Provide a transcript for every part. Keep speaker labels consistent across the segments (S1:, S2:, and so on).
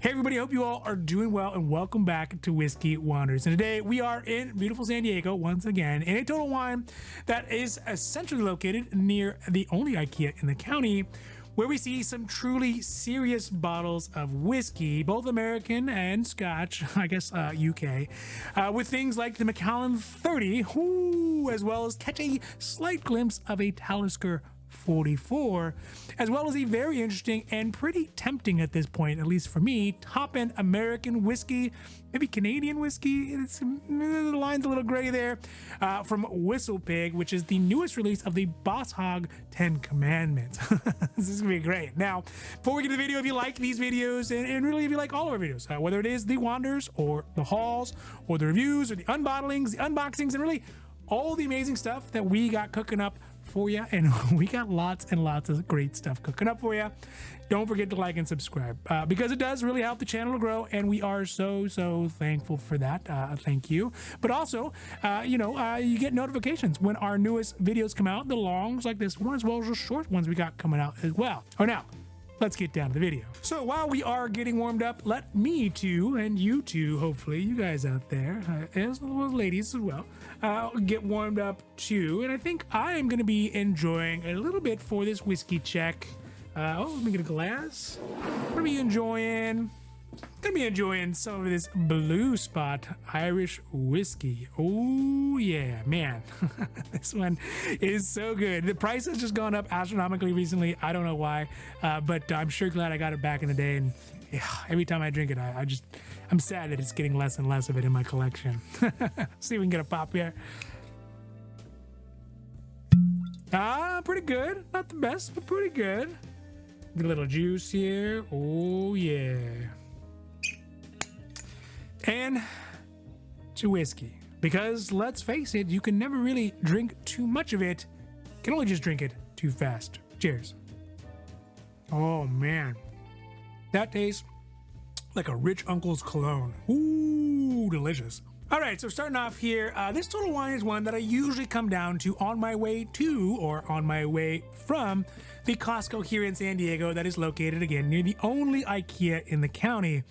S1: Hey everybody, hope you all are doing well and welcome back to Whiskey Wonders. And today we are in beautiful San Diego once again in a Total Wine that is essentially located near the only IKEA in the county, where we see some truly serious bottles of whiskey, both American and Scotch, I guess UK, with things like the Macallan 30, as well as catch a slight glimpse of a Talisker 44, as well as a very interesting and pretty tempting at this point, at least for me, top-end American whiskey, maybe Canadian whiskey. The line's a little gray there, from Whistle Pig, which is the newest release of the Boss Hog 10 Commandments. This is gonna be great. Now, before we get to the video, if you like these videos, and really if you like all of our videos, whether it is the Wanders or the hauls or the reviews or the unbottlings, the unboxings, and really all the amazing stuff that we got cooking up for you, and we got lots and lots of great stuff cooking up for you. Don't forget to like and subscribe, because it does really help the channel to grow, and we are so thankful for that. Thank you. But also, you get notifications when our newest videos come out, the longs like this one, as well as the short ones we got coming out as well. Now, let's get down to the video. So while we are getting warmed up, let me too, and you too, hopefully, you guys out there, as well as ladies as well, get warmed up too. And I think I am going to be enjoying a little bit for this whiskey check. Let me get a glass. I'm going to be enjoying some of this Blue Spot Irish whiskey. Oh yeah, man. This one is so good. The price has just gone up astronomically recently. I don't know why, but I'm sure glad I got it back in the day. And yeah, every time I drink it, I'm sad that it's getting less and less of it in my collection. See if we can get a pop here. Pretty good. Not the best, but pretty good. Get a little juice here. Oh yeah. And to whiskey, because let's face it, you can never really drink too much of it. You can only just drink it too fast. Cheers. Oh man, that tastes like a rich uncle's cologne. Ooh, delicious. All right, so starting off here, this Total Wine is one that I usually come down to on my way to or on my way from the Costco here in San Diego that is located again near the only IKEA in the county.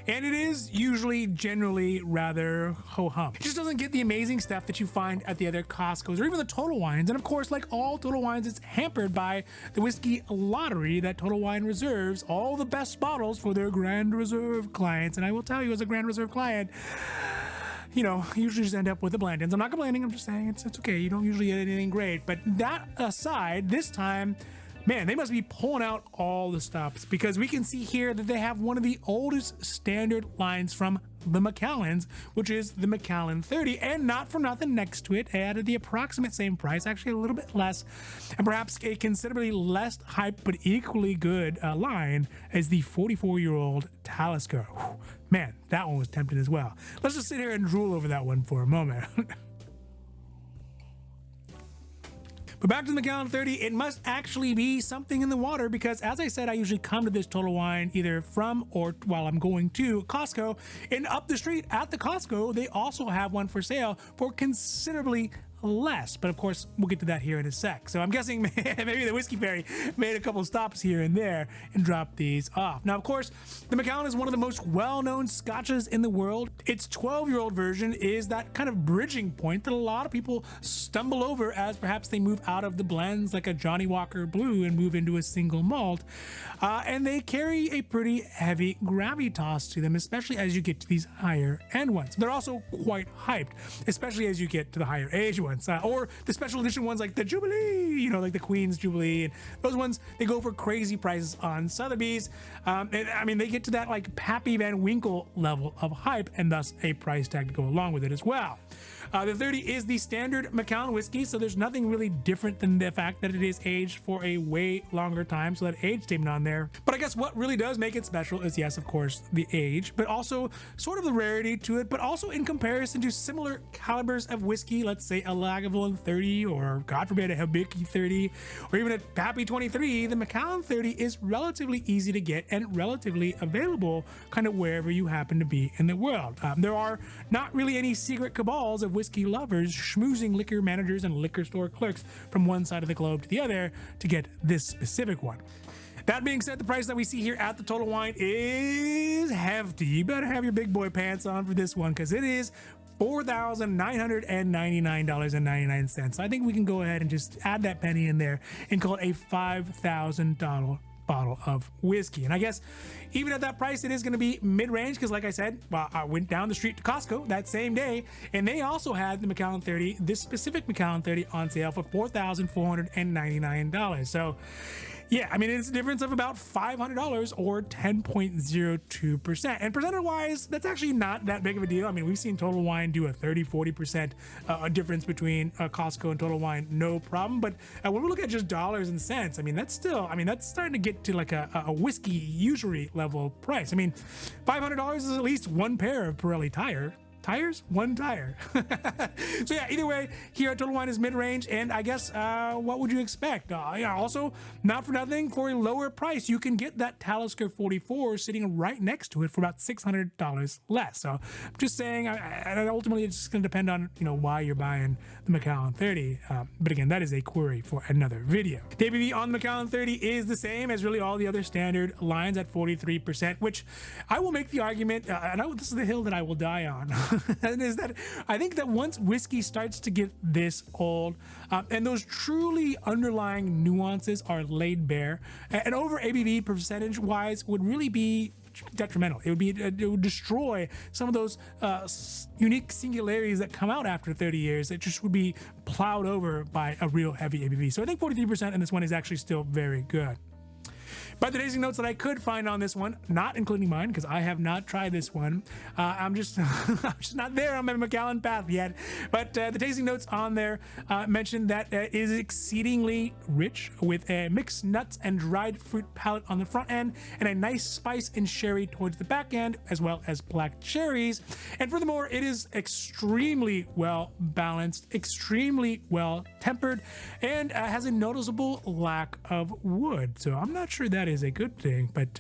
S1: And it is usually generally rather ho-hum. It just doesn't get the amazing stuff that you find at the other Costco's or even the Total Wines. And of course, like all Total Wines, it's hampered by the whiskey lottery that Total Wine reserves all the best bottles for their Grand Reserve clients. And I will tell you, as a Grand Reserve client, you usually just end up with the Blandons. I'm not complaining, I'm just saying it's okay. You don't usually get anything great. But that aside, this time, man, they must be pulling out all the stops, because we can see here that they have one of the oldest standard lines from the Macallans, which is the Macallan 30, and not for nothing, next to it, added the approximate same price, actually a little bit less, and perhaps a considerably less hype but equally good line as the 44-year-old Talisker. Whew, man, that one was tempting as well. Let's just sit here and drool over that one for a moment. But back to the Macallan 30, it must actually be something in the water, because as I said, I usually come to this Total Wine either from or while I'm going to Costco, and up the street at the Costco, they also have one for sale for considerably less. But of course, we'll get to that here in a sec. So I'm guessing maybe the Whiskey Fairy made a couple stops here and there and dropped these off. Now, of course, the Macallan is one of the most well-known scotches in the world. Its 12-year-old version is that kind of bridging point that a lot of people stumble over as perhaps they move out of the blends like a Johnny Walker Blue and move into a single malt. And they carry a pretty heavy gravitas to them, especially as you get to these higher end ones. They're also quite hyped, especially as you get to the higher age ones. Or the special edition ones like the Jubilee, like the Queen's Jubilee, and those ones, they go for crazy prices on Sotheby's. And I mean, they get to that like Pappy Van Winkle level of hype, and thus a price tag to go along with it as well. The 30 is the standard Macallan whiskey, so there's nothing really different than the fact that it is aged for a way longer time, so that age statement on there. But I guess what really does make it special is, yes, of course, the age, but also sort of the rarity to it, but also in comparison to similar calibers of whiskey, let's say a Lagavulin 30, or God forbid a Hibiki 30, or even a Pappy 23, the Macallan 30 is relatively easy to get and relatively available kind of wherever you happen to be in the world. There are not really any secret cabals of whiskey lovers schmoozing liquor managers and liquor store clerks from one side of the globe to the other to get this specific one. That being said, the price that we see here at the Total Wine is hefty. You better have your big boy pants on for this one, because it is $4,999.99. I think we can go ahead and just add that penny in there and call it a $5,000 bottle of whiskey. And I guess even at that price, it is going to be mid-range, because like I said, well, I went down the street to Costco that same day, and they also had the Macallan 30, this specific Macallan 30, on sale for $4,499. So yeah, I mean, it's a difference of about $500 or 10.02%. And percentage wise, that's actually not that big of a deal. I mean, we've seen Total Wine do a 30-40% difference between Costco and Total Wine, no problem. But when we look at just dollars and cents, I mean, that's still, I mean, that's starting to get to like a whiskey usury level price. I mean, $500 is at least one pair of Pirelli tires, one tire. So yeah, either way, here at Total Wine is mid-range, and I guess what would you expect? Yeah, also, not for nothing, for a lower price, you can get that Talisker 44 sitting right next to it for about $600 less. So I'm just saying, and ultimately it's just going to depend on, you know, why you're buying the Macallan 30. But again, that is a query for another video. The ABV on the Macallan 30 is the same as really all the other standard lines at 43%, which I will make the argument, and this is the hill that I will die on. And is that I think that once whiskey starts to get this old, and those truly underlying nuances are laid bare, and over ABV percentage wise would really be detrimental. It would destroy some of those unique singularities that come out after 30 years. It just would be plowed over by a real heavy ABV. So I think 43% in this one is actually still very good. But the tasting notes that I could find on this one, not including mine, because I have not tried this one. I'm just not there on my Macallan path yet. But the tasting notes on there mention that it is exceedingly rich with a mixed nuts and dried fruit palate on the front end, and a nice spice and sherry towards the back end, as well as black cherries. And furthermore, it is extremely well balanced, extremely well tempered, and has a noticeable lack of wood. So I'm not sure that is a good thing, but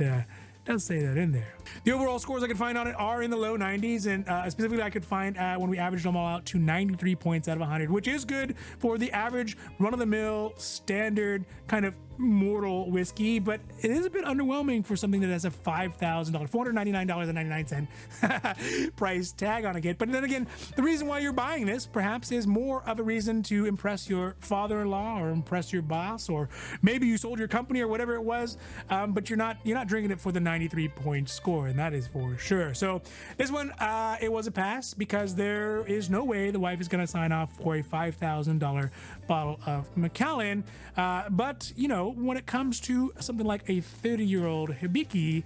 S1: does say that in there. The overall scores I could find on it are in the low 90s, and specifically I could find when we averaged them all out to 93 points out of 100, which is good for the average run-of-the-mill standard kind of mortal whiskey, but it is a bit underwhelming for something that has a $5,000, price tag on it. But then again, the reason why you're buying this perhaps is more of a reason to impress your father-in-law or impress your boss, or maybe you sold your company or whatever it was, but you're not drinking it for the 93-point score, and that is for sure. So this one, it was a pass, because there is no way the wife is going to sign off for a $5,000 bottle of Macallan. But you know, when it comes to something like a 30-year-old Hibiki,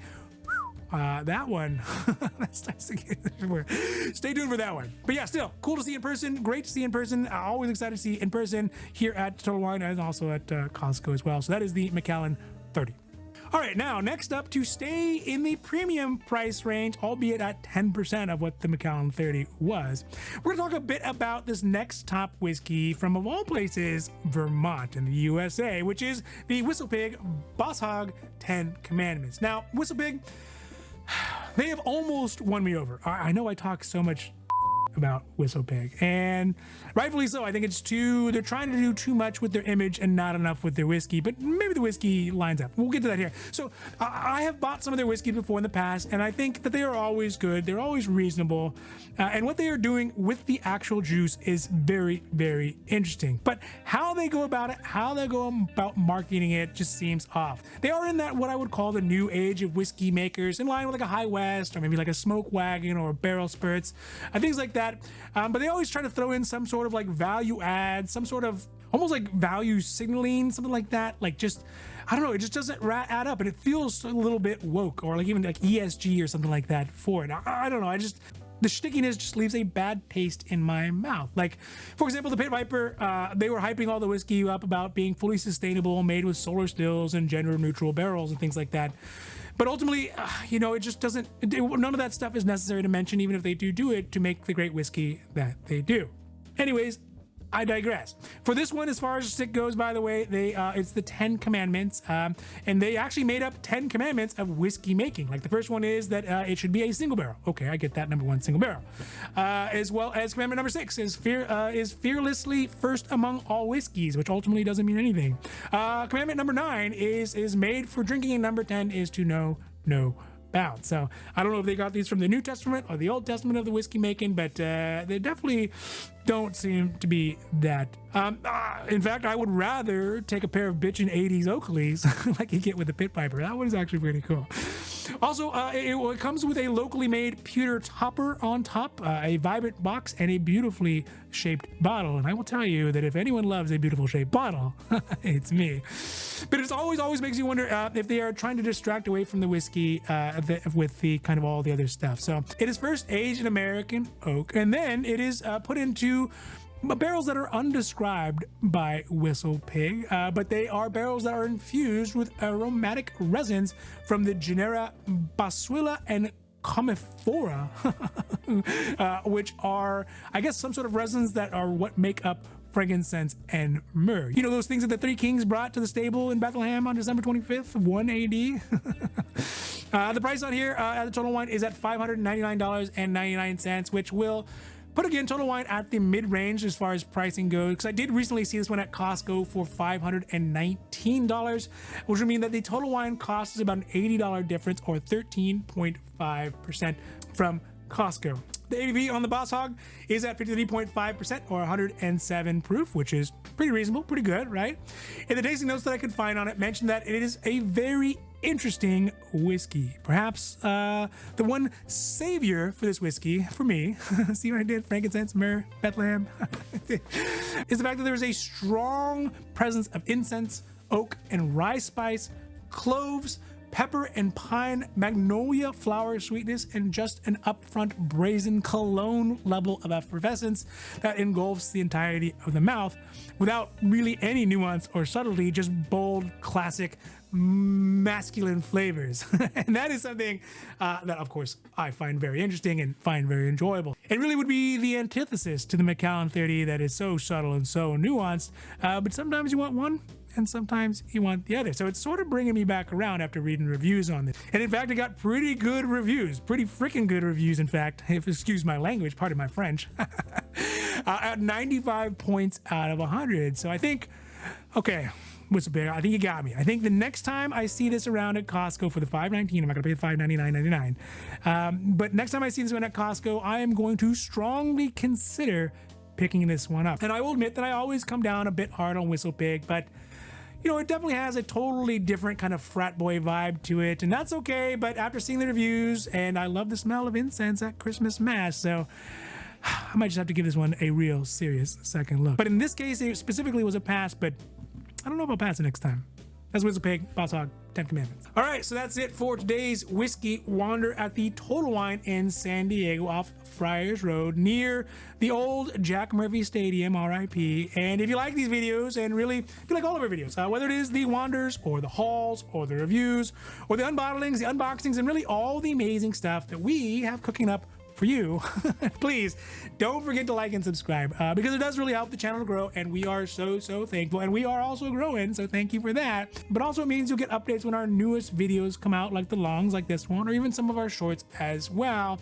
S1: that one, stay tuned for that one. But yeah, still cool to see in person, great to see in person. Always excited to see in person here at Total Wine, and also at Costco as well. So that is the Macallan 30. All right, now next up, to stay in the premium price range, albeit at 10% of what the Macallan 30 was, we're gonna talk a bit about this next top whiskey from, of all places, Vermont in the USA, which is the Pig Boss Hog 10 Commandments. Now, Pig, they have almost won me over. I know I talk so much about Pig, and rightfully so. I think they're trying to do too much with their image and not enough with their whiskey, but maybe the whiskey lines up. We'll get to that here. So I have bought some of their whiskey before in the past, and I think that they are always good. They're always reasonable, and what they are doing with the actual juice is very, very interesting. But how they go about it, how they go about marketing it, just seems off. They are in that what I would call the new age of whiskey makers, in line with like a High West, or maybe like a Smoke Wagon or Barrel Spirits, things like that. But they always try to throw in some sort of like value add, some sort of almost like value signaling, something like that. Like, just, I don't know, it just doesn't add up, and it feels a little bit woke, or like even like ESG or something like that for it. I don't know, the stickiness just leaves a bad taste in my mouth. Like, for example, the Pit Viper, they were hyping all the whiskey up about being fully sustainable, made with solar stills and gender neutral barrels and things like that. But ultimately, you know, it just doesn't, none of that stuff is necessary to mention, even if they do it to make the great whiskey that they do. Anyways, I digress. For this one, as far as the stick goes, by the way, it's the 10 Commandments, and they actually made up 10 commandments of whiskey making. Like, the first one is that it should be a single barrel. Okay, I get that. Number one, single barrel. As well as commandment number 6 is fearlessly first among all whiskeys, which ultimately doesn't mean anything. Commandment number 9 is made for drinking, and number 10 is to know no pound. So I don't know if they got these from the New Testament or the Old Testament of the whiskey making, but they definitely don't seem to be that. In fact, I would rather take a pair of bitchin' 80s Oakleys like you get with the Pit Piper. That one is actually pretty cool. Also, it comes with a locally made pewter topper on top, a vibrant box, and a beautifully shaped bottle. And I will tell you that if anyone loves a beautiful shaped bottle, it's me. But it always makes you wonder if they are trying to distract away from the whiskey with the kind of all the other stuff. So it is first aged in American oak, and then it is put into barrels that are undescribed by Whistle Pig, but they are barrels that are infused with aromatic resins from the genera Boswellia and Commiphora, which are, I guess, some sort of resins that are what make up frankincense and myrrh. You know, those things that the three kings brought to the stable in Bethlehem on December 25th, 1 AD? The price on here at the Total Wine is at $599.99, which will put, again, Total Wine at the mid-range as far as pricing goes, because I did recently see this one at Costco for $519, which would mean that the Total Wine cost is about an $80 difference, or 13.5% from Costco. The ABV on the Boss Hog is at 53.5%, or 107 proof, which is pretty reasonable, pretty good, right? And the tasting notes that I could find on it mentioned that it is a very interesting whiskey. Perhaps the one savior for this whiskey, for me, see what I did? Frankincense, myrrh, Bethlehem, is the fact that there is a strong presence of incense, oak, and rye spice, cloves, pepper and pine, magnolia flower sweetness, and just an upfront brazen cologne level of effervescence that engulfs the entirety of the mouth without really any nuance or subtlety, just bold, classic, masculine flavors. And that is something that, of course, I find very interesting and find very enjoyable. It really would be the antithesis to the Macallan 30 that is so subtle and so nuanced, but sometimes you want one and sometimes you want the other. So it's sort of bringing me back around after reading reviews on this. And in fact, it got pretty good reviews, pretty freaking good reviews, in fact, if excuse my language, pardon my French, at 95 points out of 100. So I think, okay, Whistle Pig, I think you got me. I think the next time I see this around at Costco for the $5.19, I'm not gonna pay the $5.99.99. But next time I see this one at Costco, I am going to strongly consider picking this one up. And I will admit that I always come down a bit hard on Whistle Pig, but you know, it definitely has a totally different kind of frat boy vibe to it, and that's okay. But after seeing the reviews, and I love the smell of incense at Christmas Mass, so I might just have to give this one a real serious second look. But in this case, it specifically was a pass, but I don't know about passing next time. That's Whistle Pig, Boss Hog, 10 Commandments. All right, so that's it for today's Whiskey Wander at the Total Wine in San Diego off Friars Road near the old Jack Murphy Stadium, RIP. And if you like these videos, and really, if you like all of our videos, whether it is the wanders or the hauls or the reviews or the unbottlings, the unboxings, and really all the amazing stuff that we have cooking up for you, please don't forget to like and subscribe, because it does really help the channel to grow, and we are so thankful, and we are also growing, so thank you for that. But also it means you'll get updates when our newest videos come out, like the longs like this one, or even some of our shorts as well.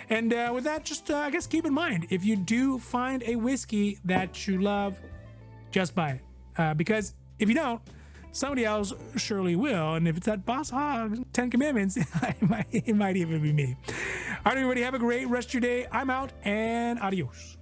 S1: And with that, just I guess keep in mind, if you do find a whiskey that you love, just buy it, because if you don't, somebody else surely will. And if it's that Boss Hog 10 Commandments, it might even be me. All right, everybody, have a great rest of your day. I'm out, and adios.